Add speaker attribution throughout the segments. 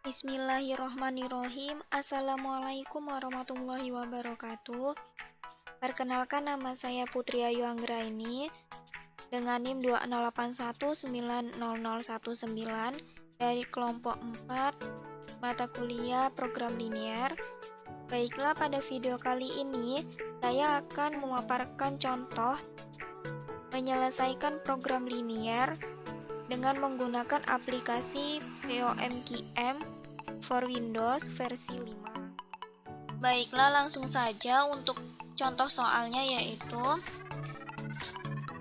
Speaker 1: Bismillahirrohmanirrohim. Assalamualaikum warahmatullahi wabarakatuh. Perkenalkan, nama saya Putri Ayu Anggraini dengan NIM 208190019 dari kelompok 4 mata kuliah program linear. Baiklah, pada video kali ini saya akan memaparkan contoh menyelesaikan program linear dengan menggunakan aplikasi POMQM for Windows versi 5. Baiklah, langsung saja untuk contoh soalnya, yaitu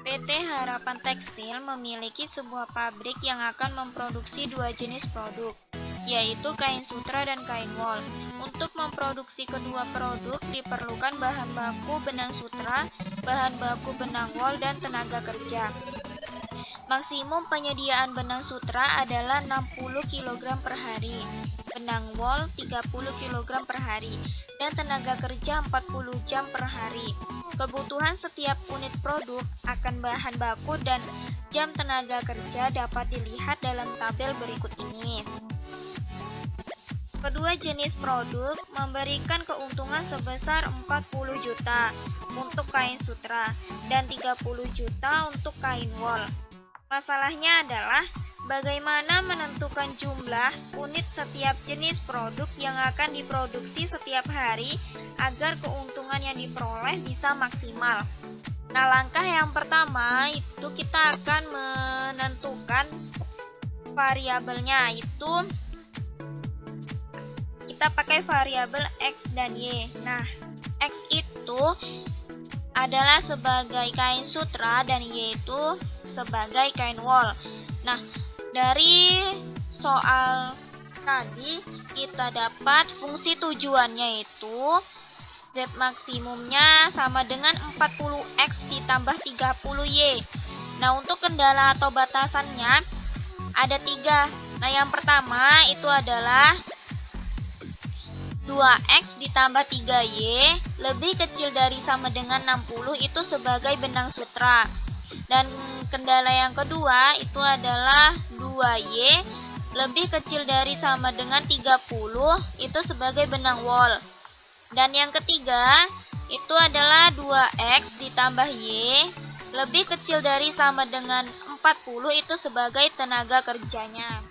Speaker 1: PT Harapan Tekstil memiliki sebuah pabrik yang akan memproduksi dua jenis produk, yaitu kain sutra dan kain wol. Untuk memproduksi kedua produk diperlukan bahan baku benang sutra, bahan baku benang wol, dan tenaga kerja. Maksimum penyediaan benang sutra adalah 60 kg per hari, benang wol 30 kg per hari, dan tenaga kerja 40 jam per hari. Kebutuhan setiap unit produk akan bahan baku dan jam tenaga kerja dapat dilihat dalam tabel berikut ini. Kedua jenis produk memberikan keuntungan sebesar 40 juta untuk kain sutra dan 30 juta untuk kain wol. Masalahnya adalah bagaimana menentukan jumlah unit setiap jenis produk yang akan diproduksi setiap hari agar keuntungan yang diperoleh bisa maksimal. Nah, langkah yang pertama itu kita akan menentukan variabelnya, itu kita pakai variabel X dan Y. Nah, X itu adalah sebagai kain sutra dan Y itu sebagai kain wol. Nah, dari soal tadi kita dapat fungsi tujuannya itu Z maksimumnya sama dengan 40X ditambah 30Y. Nah, untuk kendala atau batasannya ada 3. Nah, yang pertama itu adalah 2X ditambah 3Y lebih kecil dari sama dengan 60 itu sebagai benang sutra. Dan kendala yang kedua itu adalah 2Y lebih kecil dari sama dengan 30 itu sebagai benang wol. Dan yang ketiga itu adalah 2X ditambah Y lebih kecil dari sama dengan 40 itu sebagai tenaga kerjanya.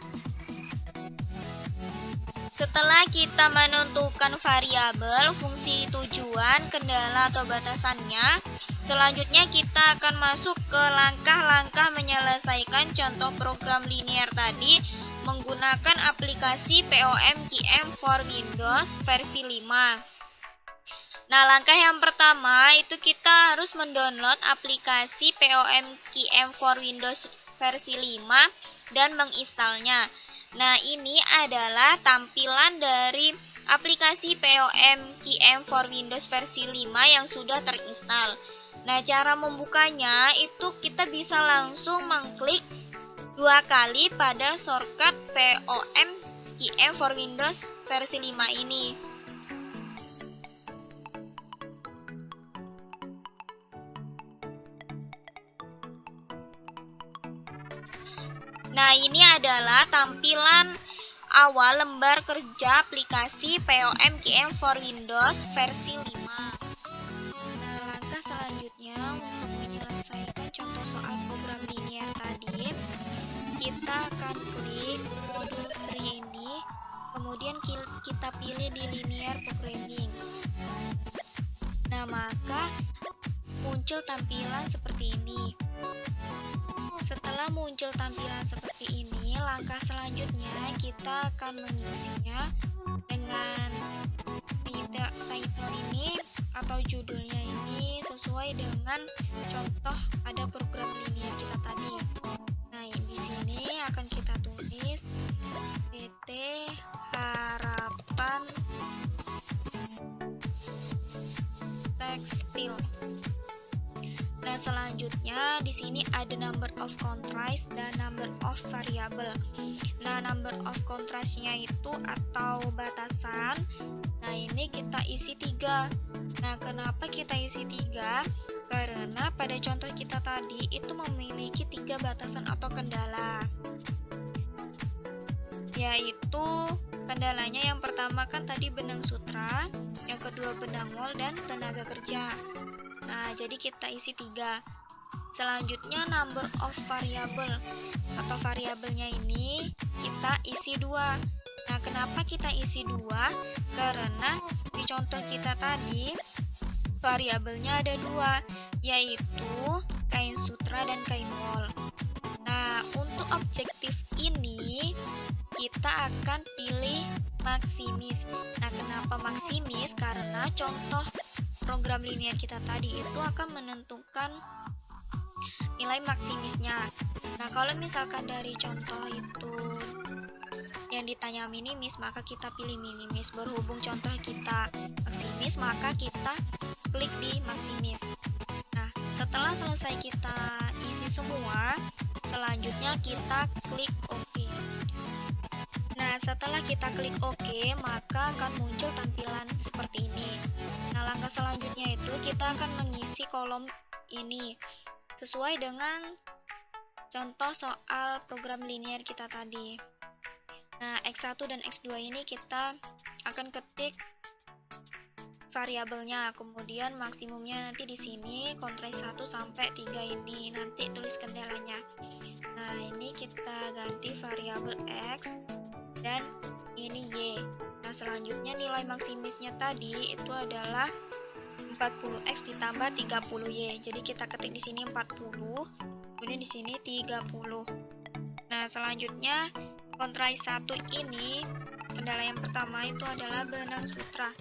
Speaker 1: Setelah kita menentukan variabel, fungsi tujuan, kendala atau batasannya, selanjutnya kita akan masuk ke langkah-langkah menyelesaikan contoh program linear tadi menggunakan aplikasi POMQM for Windows versi 5. Nah, langkah yang pertama itu kita harus mendownload aplikasi POMQM for Windows versi 5 dan menginstalnya. Nah, ini adalah tampilan dari aplikasi POMQM for Windows versi 5 yang sudah terinstal. Nah, cara membukanya itu kita bisa langsung mengklik 2 kali pada shortcut POMQM for Windows versi 5 ini. Nah, ini adalah tampilan awal lembar kerja aplikasi POMQM for Windows versi 5. Nah, langkah selanjutnya untuk menyelesaikan contoh soal program linear tadi, kita akan klik modul free ini, kemudian kita pilih di linear programming. Nah, maka muncul tampilan seperti ini. Setelah muncul tampilan seperti ini, langkah selanjutnya kita akan mengisinya dengan title ini atau judulnya ini sesuai dengan contoh pada program linear kita tadi. Nah, di sini akan kita tulis PT Harapan Tekstil. Nah, selanjutnya di sini ada number of contrast dan number of variable. Nah, number of contrastnya itu atau batasan. Nah, ini kita isi 3. Nah, kenapa kita isi 3? Karena pada contoh kita tadi itu memiliki 3 batasan atau kendala. yaitu kendalanya yang pertama kan tadi benang sutra, yang kedua benang wol, dan tenaga kerja. Nah, jadi kita isi 3. Selanjutnya number of variable atau variabelnya ini kita isi 2. Nah, kenapa kita isi 2? Karena di contoh kita tadi variabelnya ada 2, yaitu kain sutra dan kain wol. Nah, untuk objektif ini kita akan pilih maksimis. Nah, kenapa maksimis? Karena contoh program linear kita tadi itu akan menentukan nilai maksimisnya. Nah, kalau misalkan dari contoh itu yang ditanya minimis, maka kita pilih minimis. Berhubung contoh kita maksimis, maka kita klik di maksimis. Nah, setelah selesai kita isi semua, selanjutnya kita klik OK. Nah, setelah kita klik OK, maka akan muncul tampilan seperti ini. Nah, langkah selanjutnya itu kita akan mengisi kolom ini sesuai dengan contoh soal program linear kita tadi. Nah, X1 dan X2 ini kita akan ketik variabelnya, kemudian maksimumnya nanti di sini kontras 1 sampai 3 ini, nanti tulis kendalanya. Nah, ini kita ganti variabel X dan ini Y. Nah, selanjutnya nilai maksimisnya tadi itu adalah 40X ditambah 30Y. Jadi kita ketik di sini 40, kemudian di sini 30. Nah, selanjutnya kontras 1 ini kendala yang pertama itu adalah benang sutra.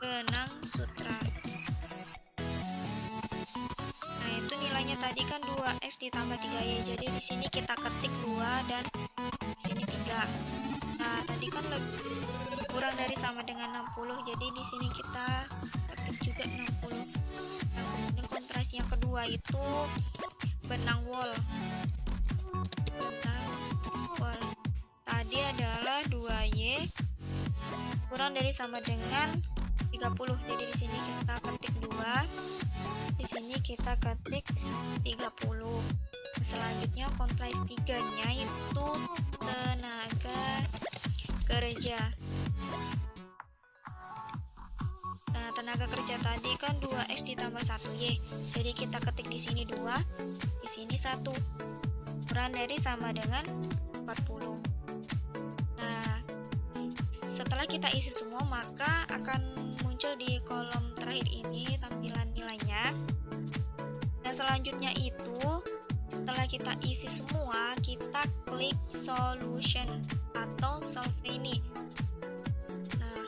Speaker 1: Benang sutra. Nah, itu nilainya tadi kan 2X ditambah 3Y. Jadi di sini kita ketik 2 dan di sini 3. Nah, tadi kan kurang dari sama dengan 60. Jadi di sini kita ketik juga 60. Nah, kemudian kontras yang kedua itu benang wol. Benang wol. Tadi adalah 2Y kurang dari sama dengan 30. Jadi di sini kita ketik 2, di sini kita ketik 30. Selanjutnya kontras 3-nya itu tenaga kerja. Nah, tenaga kerja tadi kan 2X ditambah 1Y. Jadi kita ketik di sini 2, di sini 1. Kurang dari sama dengan 40. Nah, setelah kita isi semua, maka akan muncul di kolom terakhir ini tampilan nilainya. Dan selanjutnya itu setelah kita isi semua, kita klik solution atau solve ini. Nah,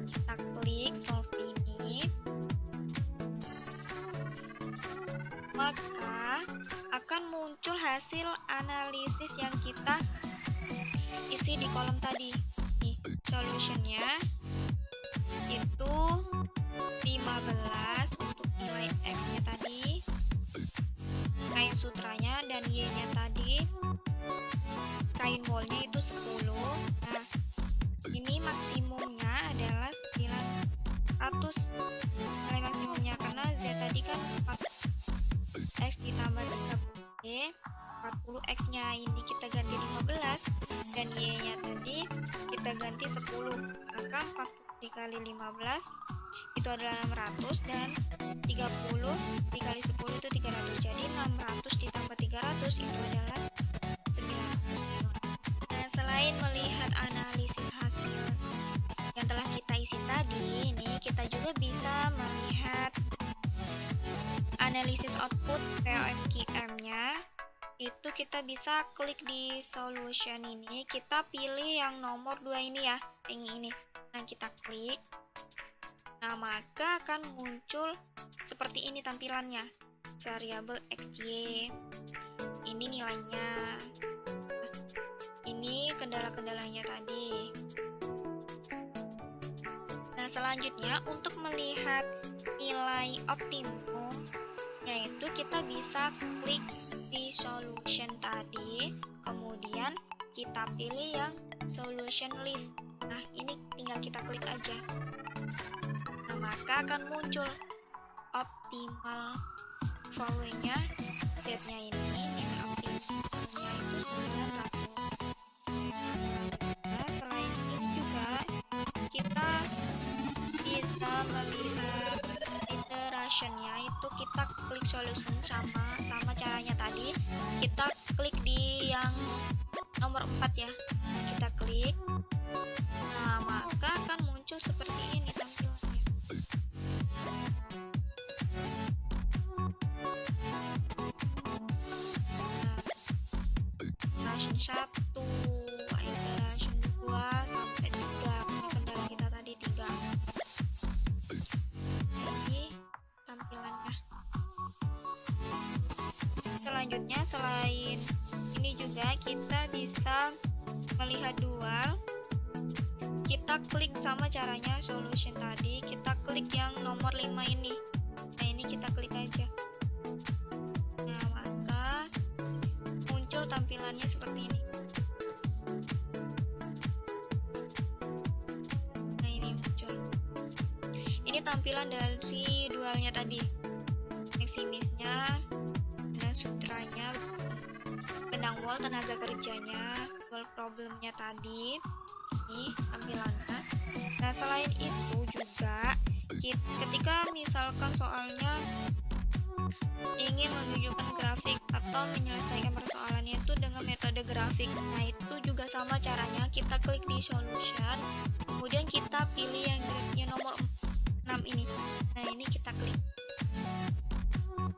Speaker 1: kita klik solve ini, maka akan muncul hasil analisis yang kita isi di kolom tadi. Nih, solutionnya itu 15 untuk nilai X-nya tadi, kain sutranya, dan Y-nya tadi, kain wol-nya itu 10. Nah, ini maksimumnya adalah 900 nilai maksimumnya, karena Z tadi kan 4X ditambah 3Y, 40X-nya ini kita ganti 15, dan Y-nya tadi kita ganti 10. Maka 40 dikali 15 itu adalah 600, dan 30 dikali 10 itu 300. Jadi 600 ditambah 300 itu adalah 900. Nah, selain melihat analisis hasil yang telah kita isi tadi, ini kita juga bisa melihat analisis output POFQM-nya. Itu kita bisa klik di solution ini, kita pilih yang nomor 2 ini ya, yang ini. Nah, kita klik. Nah, maka akan muncul seperti ini tampilannya. Variabel XY. Ini nilainya. Ini kendala-kendalanya tadi. Nah, selanjutnya untuk melihat nilai optimum, yaitu kita bisa klik di solution tadi, kemudian kita pilih yang solution list. Nah, ini tinggal kita klik aja. Nah, maka akan muncul optimal value-nya, Z-nya ini, nilai optimalnya itu 900. itu kita klik solution sama caranya tadi. Kita klik di yang nomor 4 ya. Nah, kita klik. Nah, maka akan muncul seperti ini tampilannya. Nah, iteration 1, iteration 2 sampai 3. Ini kendala kita tadi 3. Ini tampilannya. Selanjutnya selain ini juga kita bisa melihat dual. Kita klik sama caranya solution tadi, kita klik yang nomor 5 ini. Nah, ini kita klik aja. Nah, maka muncul tampilannya seperti ini. Nah, ini muncul. Ini tampilan dari dualnya tadi. Maximisnya, dan sutranya, benang wall tenaga kerjanya, wall problemnya tadi. Ini tampilannya. Nah, selain itu juga ketika misalkan soalnya ingin menunjukkan grafik atau menyelesaikan persoalannya itu dengan metode grafik, nah itu juga sama caranya. Kita klik di solution, kemudian kita pilih yang nomor 6 ini. Nah, ini kita klik.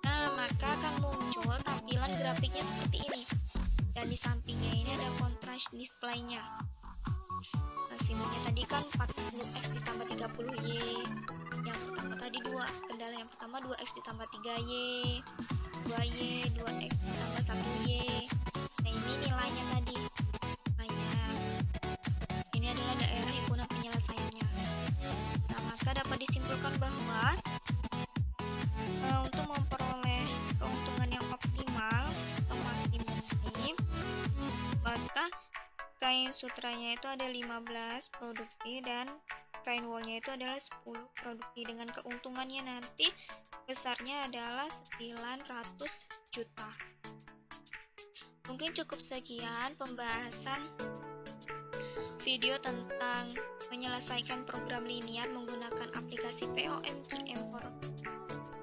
Speaker 1: Nah, maka akan muncul tampilan grafiknya seperti ini. Dan di sampingnya ini ada contrast display-nya. Maksimumnya tadi kan 40x ditambah 30y. Yang pertama tadi kendala yang pertama 2x ditambah 3y, 2y, 2x ditambah 1y. Nah, ini nilainya tadi. Nilainya. Ini adalah daerah himpunan penyelesaiannya. Nah, maka dapat disimpulkan bahwa untuk memperoleh keuntungan yang optimal atau maksimum ini, maka kain sutranya itu ada 15 produksi dan kain woolnya itu adalah 10 produksi, dengan keuntungannya nanti besarnya adalah 900 juta. Mungkin cukup sekian pembahasan video tentang menyelesaikan program linier menggunakan aplikasi POMGM for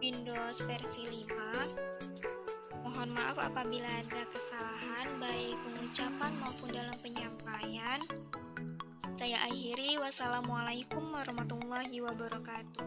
Speaker 1: Windows versi 5. Mohon maaf apabila ada kesalahan baik pengucapan maupun dalam penyampaian. Saya akhiri. Wassalamualaikum warahmatullahi wabarakatuh.